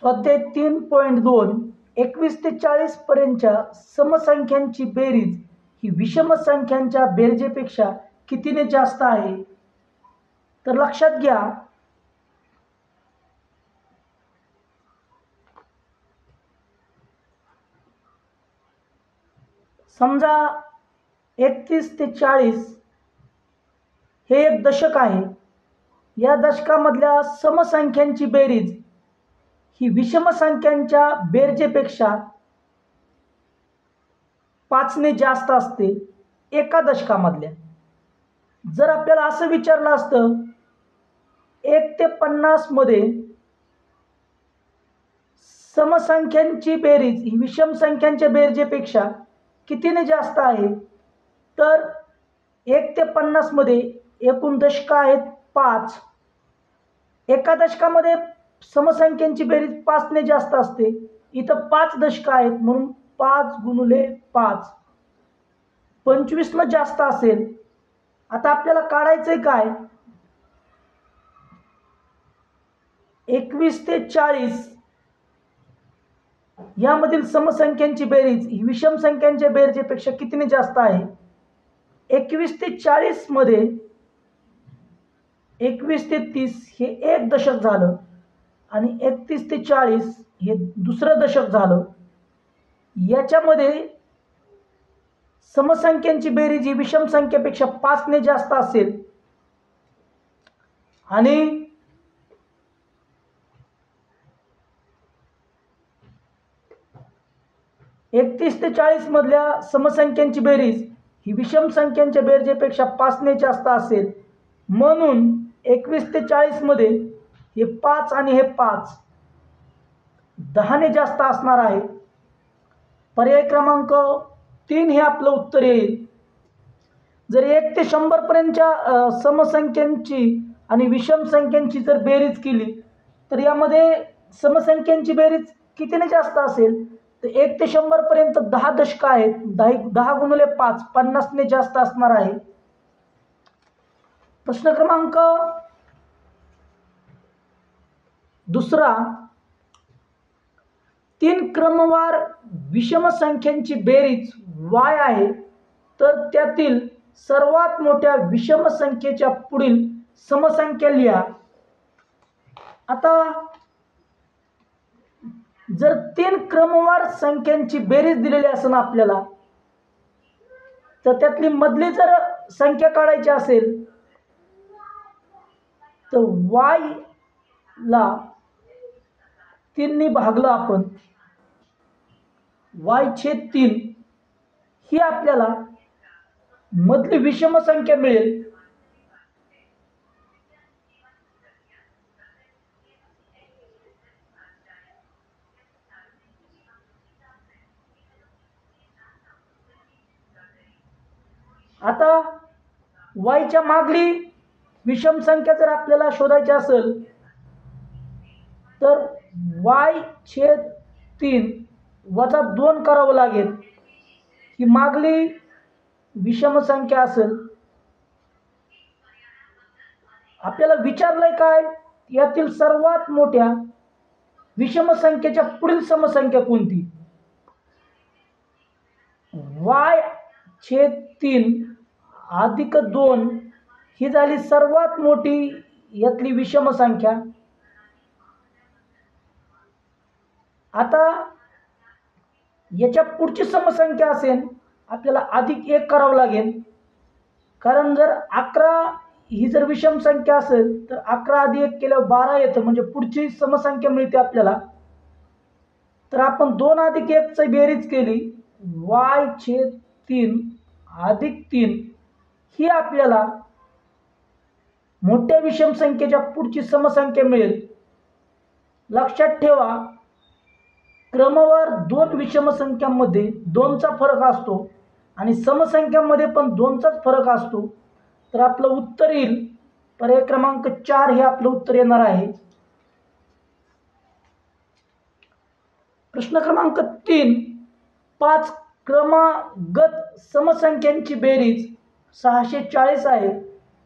स्वाध्याय 3.2 21 ते 40 पर्यंतच्या समसंख्यांची बेरीज ही विषम संख्यांच्या बेरजेपेक्षा कितीने जास्त आहे? तर लक्षात घ्या, समजा 31 ते 40 हे एक दशक आहे. या दशकामधल्या समसंख्यांची बेरीज ही विषम संख्यांच्या बेरजेपेक्षा 5 ने जास्त असते एका दशकामधल्या. जर आपल्याला असं विचारलं असतं 1 ते 50 मध्ये समसंख्यांची बेरीज ही विषम संख्यांच्या बेरजेपेक्षा कितीने जास्त आहे, तर 1 ते 50 मध्ये एकूण दशकं आहेत 5. एका दशकामध्ये समसंख्यांची बेरीज 5 ने जास्त असते. इथं 5 दशकं आहेत म्हणून 5 गुणिले 5 25 न जास्त असेल. आता आपल्याला काढायचंय काय, 21 ते 40 यामधील समसंख्यांची बेरीज ही विषम संख्यांच्या बेरजेपेक्षा कितीने जास्त आहे. 21 ते 40 मध्ये 21 ते 30 हे एक दशक झालं आणि 31 ते 40 हे दुसरं दशक झालं. याच्यामध्ये समसंख्यांची बेरीज ही विषम संख्येपेक्षा 5 ने जास्त असेल आणि 31 ते 40 मधल्या समसंख्यांची बेरीज ही विषम संख्यांच्या बेरजेपेक्षा 5 ने जास्त असेल. म्हणून 21 ते 40 मध्ये हे 5 आणि हे 5 10 ने जास्त असणार आहे. पर्याय क्रमांक 3 हे आपलं उत्तर येईल. जर 1 ते 100 पर्यंतच्या समसंख्यांची आणि विषम संख्यांची जर बेरीज केली तर यामध्ये समसंख्यांची बेरीज कितीने जास्त असेल, तर 1 ते 100 पर्यंत 10 दशकं आहेत. 10 गुणिले 5 50 ने जास्त असणार आहे. प्रश्न क्रमांक 2, 3 क्रमवार विषम संख्यांची बेरीज y आहे, तर त्यातील सर्वात मोठ्या विषम संख्येच्या पुढील समसंख्या लिहा. आता जर 3 क्रमवार संख्यांची बेरीज दिलेली असेल आपल्याला, तर त्यातली मधली जर संख्या काढायची असेल तर y ला 3 ने भागलं आपण, y/3 ही आपल्याला मधली विषम संख्या मिळेल. आता y च्या मागली विषम संख्या जर आपल्याला शोधायची असेल तर y/3 वजा 2 करावं लागेल. ही मागली विषम संख्या असेल. आपल्याला विचारलंय काय, यातील सर्वात मोठ्या विषम संख्येच्या पुढील समसंख्या कोणती. y/3 अधिक 2 ही झाली सर्वात मोठी यातली विषम संख्या. आता याच्या पुढची समसंख्या असेल आपल्याला अधिक 1 करावं लागेल, कारण जर 11 ही जर विषम संख्या असेल तर 11 अधिक 1 केल्यावर 12 येतं, म्हणजे पुढची समसंख्या मिळते आपल्याला. तर आपण 2 अधिक 1 ची बेरीज केली, y/3 अधिक 3 ही आपल्याला मोठ्या विषम संख्येच्या पुढची समसंख्या मिळेल. लक्षात ठेवा, क्रमवार 2 विषम संख्यांमध्ये 2चा फरक असतो आणि समसंख्यांमध्ये पण 2चाच फरक असतो. तर आपलं उत्तर येईल पर्याय क्रमांक 4 हे आपलं उत्तर येणार आहे. प्रश्न क्रमांक 3, 5 क्रमागत समसंख्यांची बेरीज 640 आहे,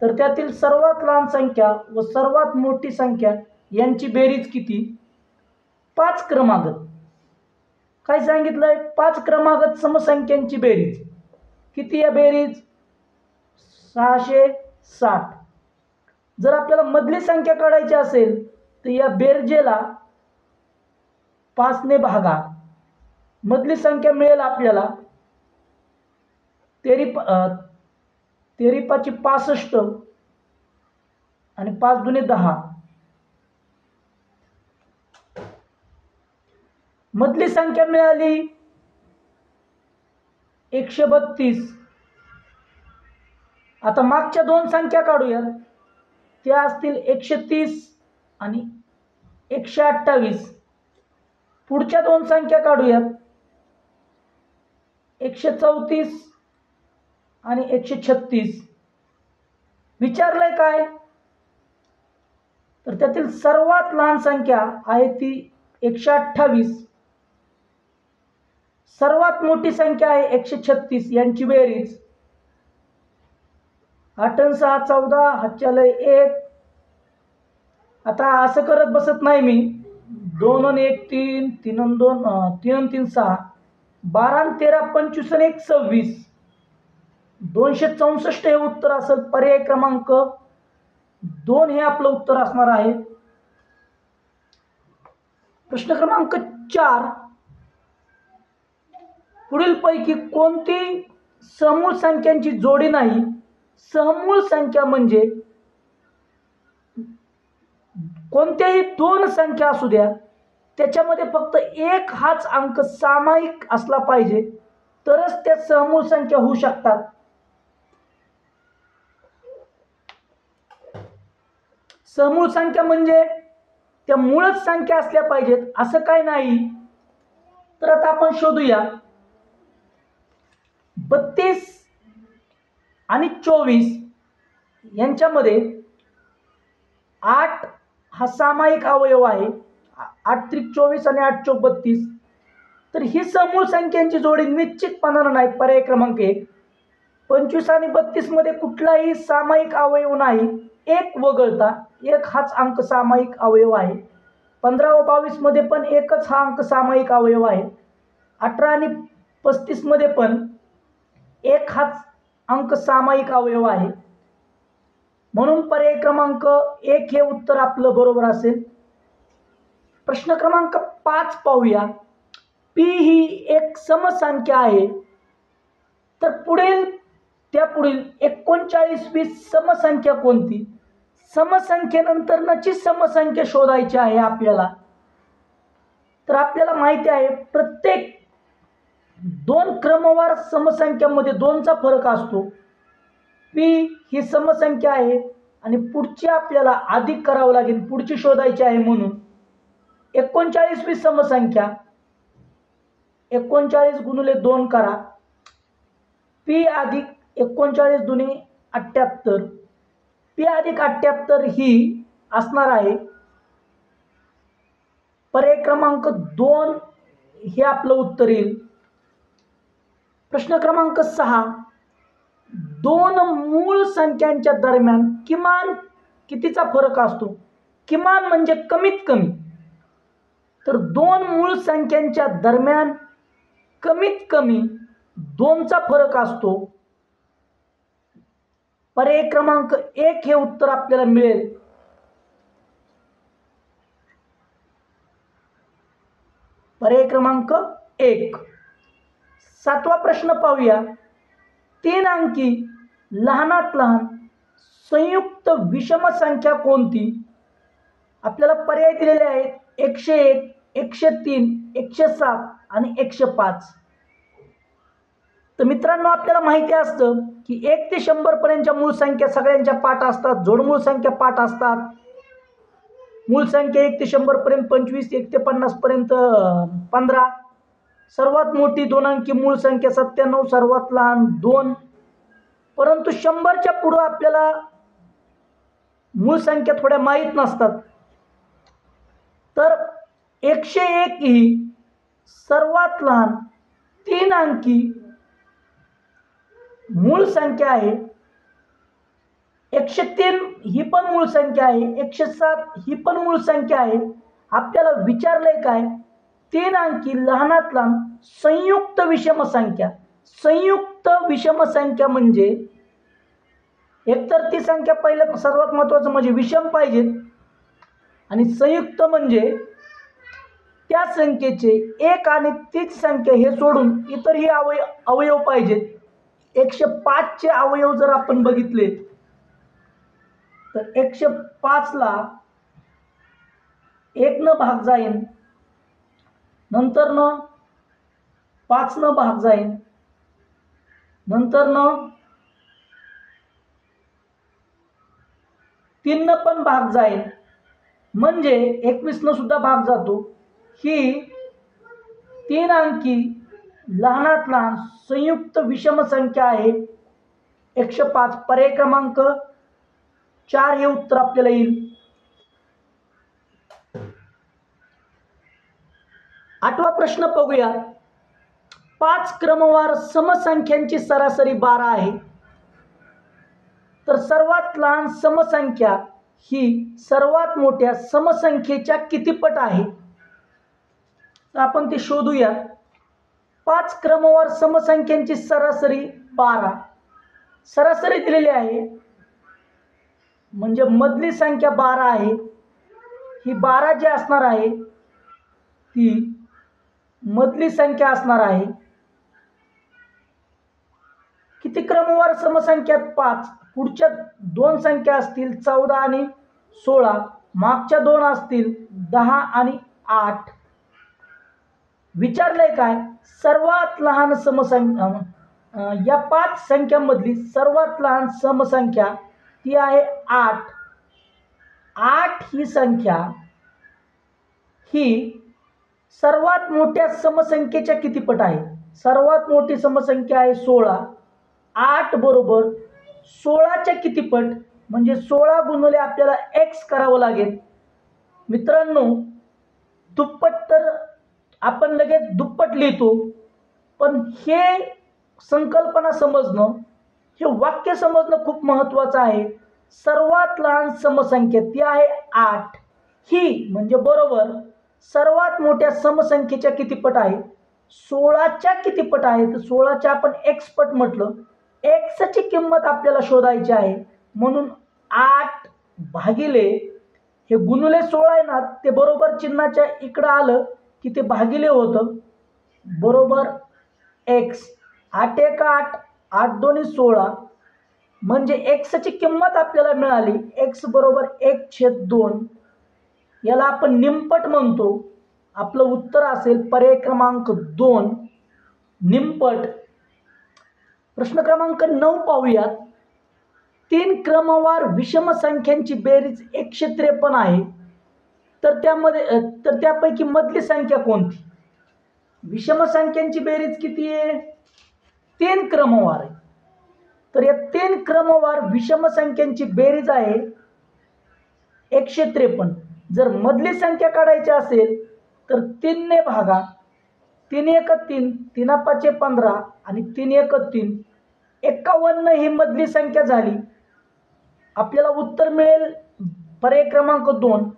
तर त्यातील सर्वात लहान संख्या व सर्वात मोठी संख्या यांची बेरीज किती. पाच क्रमागत. काय सांगितलंय? पाच क्रमागत समसंख्यांची बेरीज. किती आहे बेरीज? 660. जर आपल्याला मधली संख्या काढायची असेल तर या बेरजेला 5 ने भागा. मधली संख्या मिळेल आपल्याला तेरी 65 आणि 5 दुने 10. मधली संख्या मिळाली 132. आता मागच्या दोन संख्या काढूयात. त्या असतील 130 आणि 128. पुढच्या दोन संख्या काढूयात 134 आणि 136. विचारलंय काय? तर त्यातील सर्वात लहान संख्या आहे ती 128. सर्वात मोठी संख्या आहे 136. यांची बेरीज 8 आणि 6 14. हातच्यालय 1. आता असं करत बसत नाही मी. 2 आणि 1 3, 3 आणि 2 3 आणि 3 6, 12 आणि 13 25 आणि 1 26. 264 हे उत्तर असेल. पर्याय क्रमांक 2 हे आपलं उत्तर असणार आहे. प्रश्न क्रमांक 4. पुढीलपैकी कोणती समूळ संख्यांची जोडी नाही? समूळ संख्या म्हणजे कोणत्याही दोन संख्या असू द्या, त्याच्यामध्ये फक्त एक हाच अंक सामायिक असला पाहिजे तरच त्या समूळ संख्या होऊ शकतात. समूळ संख्या म्हणजे त्या मूळच संख्या असल्या पाहिजेत असं काय नाही. तर आता आपण शोधूया. 32 आणि 24 यांच्यामध्ये 8 हा सामायिक अवयव आहे. 8 त्रिक 24 आणि 8 चौक 32. तर ही समूळ संख्यांची जोडी निश्चितपणाने नाही. पर्याय क्रमांक 1. 25 आणि 32 मध्ये कुठलाही सामायिक अवयव नाही एक वगळता. एक हाच अंक सामायिक अवयव आहे. 15 व 22 मध्ये पण एकच हा अंक सामायिक अवयव आहे. 18 आणि 35 मध्ये पण एक हाच अंक सामायिक अवयव आहे. म्हणून पर्याय क्रमांक 1 हे उत्तर आपलं बरोबर असेल. प्रश्न क्रमांक 5 पाहूया. पी ही एक समसंख्या आहे. तर पुढील 39वी समसंख्या कोणती? समसंख्येनंतरची समसंख्या शोधायची आहे आपल्याला. तर आपल्याला माहिती आहे प्रत्येक दोन क्रमवार समसंख्यांमध्ये 2चा फरक असतो. पी ही समसंख्या आहे आणि पुढची आपल्याला अधिक करावं लागेल. पुढची शोधायची आहे. म्हणून 39वी समसंख्या 39 गुणिले 2 करा. पी अधिक 39 दुने 78. पी अधिक 78 ही असणार आहे. पर्याय क्रमांक 2 हे आपलं उत्तर येईल. प्रश्न क्रमांक 6. दोन मूळ संख्यांच्या दरम्यान किमान कितीचा फरक असतो? किमान म्हणजे कमीत कमी. तर दोन मूळ संख्यांच्या दरम्यान कमीत कमी 2चा फरक असतो. पर्याय क्रमांक 1 हे उत्तर आपल्याला मिळेल. पर्याय क्रमांक 1. 7वा प्रश्न पाहूया. 3 अंकी लहानात लहान संयुक्त विषम संख्या कोणती? आपल्याला पर्याय दिलेले आहेत 101, 103, 107 आणि 105. तर मित्रांनो आपल्याला माहिती असतं की 1 ते 100 पर्यंतच्या मूळ संख्या सगळ्यांच्या पाठ असतात. जोडमूळ संख्या पाठ असतात. मूळ संख्या 1 ते 100 पर्यंत 25, 1 ते 50 पर्यंत 15. सर्वात मोठी 2 अंकी मूळ संख्या 97, सर्वात लहान 2. परंतु 100च्या पुढे आपल्याला मूळ संख्या थोड्या माहीत नसतात. तर 101 ही सर्वात लहान 3 अंकी मूळ संख्या आहे. 103 ही पण मूळ संख्या आहे. 107 ही पण मूळ संख्या आहे. आपल्याला विचारलंय काय, 3 अंकी लहानात लहान संयुक्त विषम संख्या. संयुक्त विषम संख्या म्हणजे एकतर ती संख्या पहिलं सर्वात महत्त्वाचं म्हणजे विषम पाहिजे, आणि संयुक्त म्हणजे त्या संख्येचे एक आणि तीच संख्या हे सोडून इतरही अवयव पाहिजेत. 105 चे अवयव जर आपण बघितले तर 105 ला 1 न भाग जाईन, नंतर न 5 न भाग जाईन, नंतर न 3 न पण भाग जाईल, म्हणजे 21 न सुद्धा भाग जातो. ही 3 अंकी लहानात लहान संयुक्त विषम संख्या आहे 105. पर्याय क्रमांक 4 हे उत्तर आपल्याला येईल. 8वा प्रश्न बघूया. 5 क्रमवार समसंख्यांची सरासरी 12 आहे, तर सर्वात लहान समसंख्या ही सर्वात मोठ्या समसंख्येच्या किती पट आहे, तर आपण ते शोधूया. 5 क्रमवार समसंख्यांची सरासरी 12, सरासरी दिलेली आहे म्हणजे मधली संख्या 12 आहे. ही 12 जी असणार आहे ती मधली संख्या असणार आहे. किती क्रमवार समसंख्यात 5, पुढच्या 2 संख्या असतील 14 आणि 16, मागच्या 2 असतील 10 आणि 8. विचारलंय काय, सर्वात लहान समसंख्या या 5 संख्यांमधली सर्वात लहान समसंख्या ती आहे 8. 8 ही संख्या ही सर्वात मोठ्या समसंख्येच्या किती पट आहे. सर्वात मोठी समसंख्या आहे 16. 8 बरोबर 16च्या किती पट, म्हणजे 16 गुणिले आपल्याला x करावं लागेल. मित्रांनो, दुप्पट तर आपण लगेच दुप्पट लिहितो, पण हे संकल्पना समजणं, हे वाक्य समजणं खूप महत्त्वाचं आहे. सर्वात लहान समसंख्या ती आहे 8. ही म्हणजे बरोबर सर्वात मोठ्या समसंख्येच्या किती पट आहे, 16च्या किती पट आहे, तर 16च्या आपण x पट म्हटलं. x ची किंमत आपल्याला शोधायची आहे, म्हणून 8 भागिले हे गुणिले 16 आहे ना, ते बरोबर चिन्हाच्या इकडं आलं की ते भागिले होतं, बरोबर x. 8 1 8, 8 2 16, म्हणजे x ची किंमत आपल्याला मिळाली x बरोबर 1/2. याला आपण निमपट म्हणतो. आपलं उत्तर असेल पर्याय क्रमांक 2 निमपट. प्रश्न क्रमांक 9 पाहूयात. 3 क्रमवार विषम संख्यांची बेरीज 153 आहे, तर त्यापैकी मधली संख्या कोणती. विषम संख्यांची बेरीज किती आहे, 3 क्रमवार आहे, तर या 3 क्रमवार विषम संख्यांची बेरीज आहे 153. जर मधली संख्या काढायची असेल तर 3 ने भागा. 3 1 3, 3 5 15 आणि 3 1 3, 51 ही मधली संख्या झाली. आपल्याला उत्तर मिळेल पर्याय क्रमांक 2.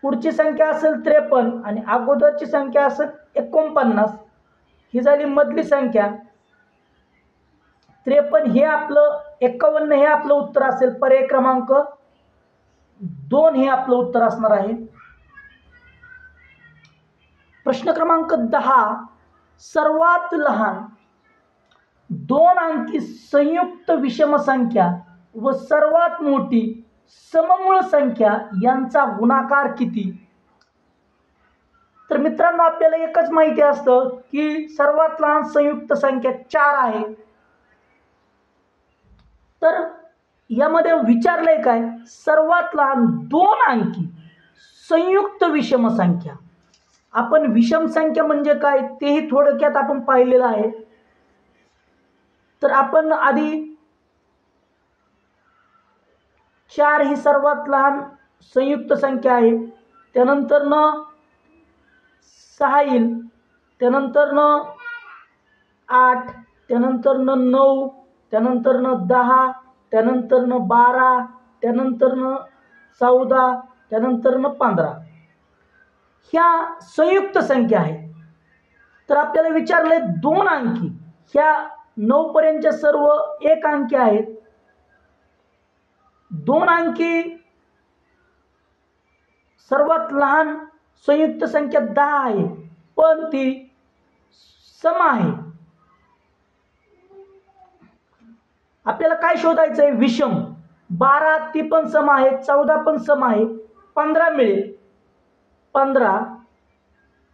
पुढची संख्या असेल 53 आणि अगोदरची संख्या असेल 49. ही झाली मधली संख्या. 53 हे आपलं, 51 हे आपलं उत्तर असेल. पर्याय क्रमांक 2 हे आपलं उत्तर असणार आहे. प्रश्न क्रमांक 10. सर्वात लहान 2 अंकी संयुक्त विषम संख्या व सर्वात मोठी सममूळ संख्या यांचा गुणाकार किती. तर मित्रांनो, आपल्याला एकच माहिती असतं की सर्वात लहान संयुक्त संख्या 4 आहे. तर यामध्ये विचारलंय काय, सर्वात लहान 2 अंकी संयुक्त विषम संख्या. आपण विषम संख्या म्हणजे काय तेही थोडक्यात आपण पाहिलेलं आहे. तर आपण आधी 4 ही सर्वात लहान संयुक्त संख्या आहे, त्यानंतर 6 येईल, त्यानंतर 8, त्यानंतर 9, त्यानंतर 10, त्यानंतर 12, त्यानंतर 14, त्यानंतर 15 ह्या संयुक्त संख्या आहेत. तर आपल्याला विचारलंय 2 अंकी. ह्या 9 पर्यंतच्या सर्व 1 अंकी आहेत. 2 अंकी सर्वात लहान संयुक्त संख्या 10 आहे, पण ती सम आहे. आपल्याला काय शोधायचं आहे? विषम. 12 ती पण सम आहे, 14 पण सम आहे, 15 मिळेल. 15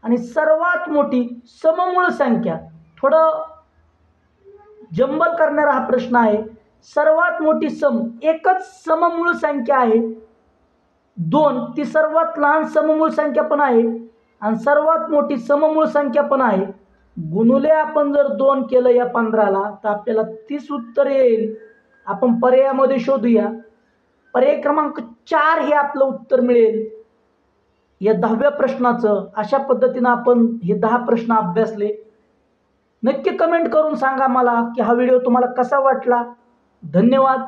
आणि सर्वात मोठी सममूळ संख्या. थोडं जंबल करणारा हा प्रश्न आहे. सर्वात मोठी एकच सममूळ संख्या आहे 2. ती सर्वात लहान सममूळ संख्या पण आहे आणि सर्वात मोठी सममूळ संख्या पण आहे. गुणुले आपण जर 2 केलं या 15ला तर आपल्याला 30 उत्तर येईल. आपण पर्यायामध्ये शोधूया. पर्याय क्रमांक 4 हे आपलं उत्तर मिळेल या 10व्या प्रश्नाचं. अशा पद्धतीनं आपण हे 10 प्रश्न अभ्यासले. नक्की कमेंट करून सांगा मला की हा व्हिडिओ तुम्हाला कसा वाटला. धन्यवाद.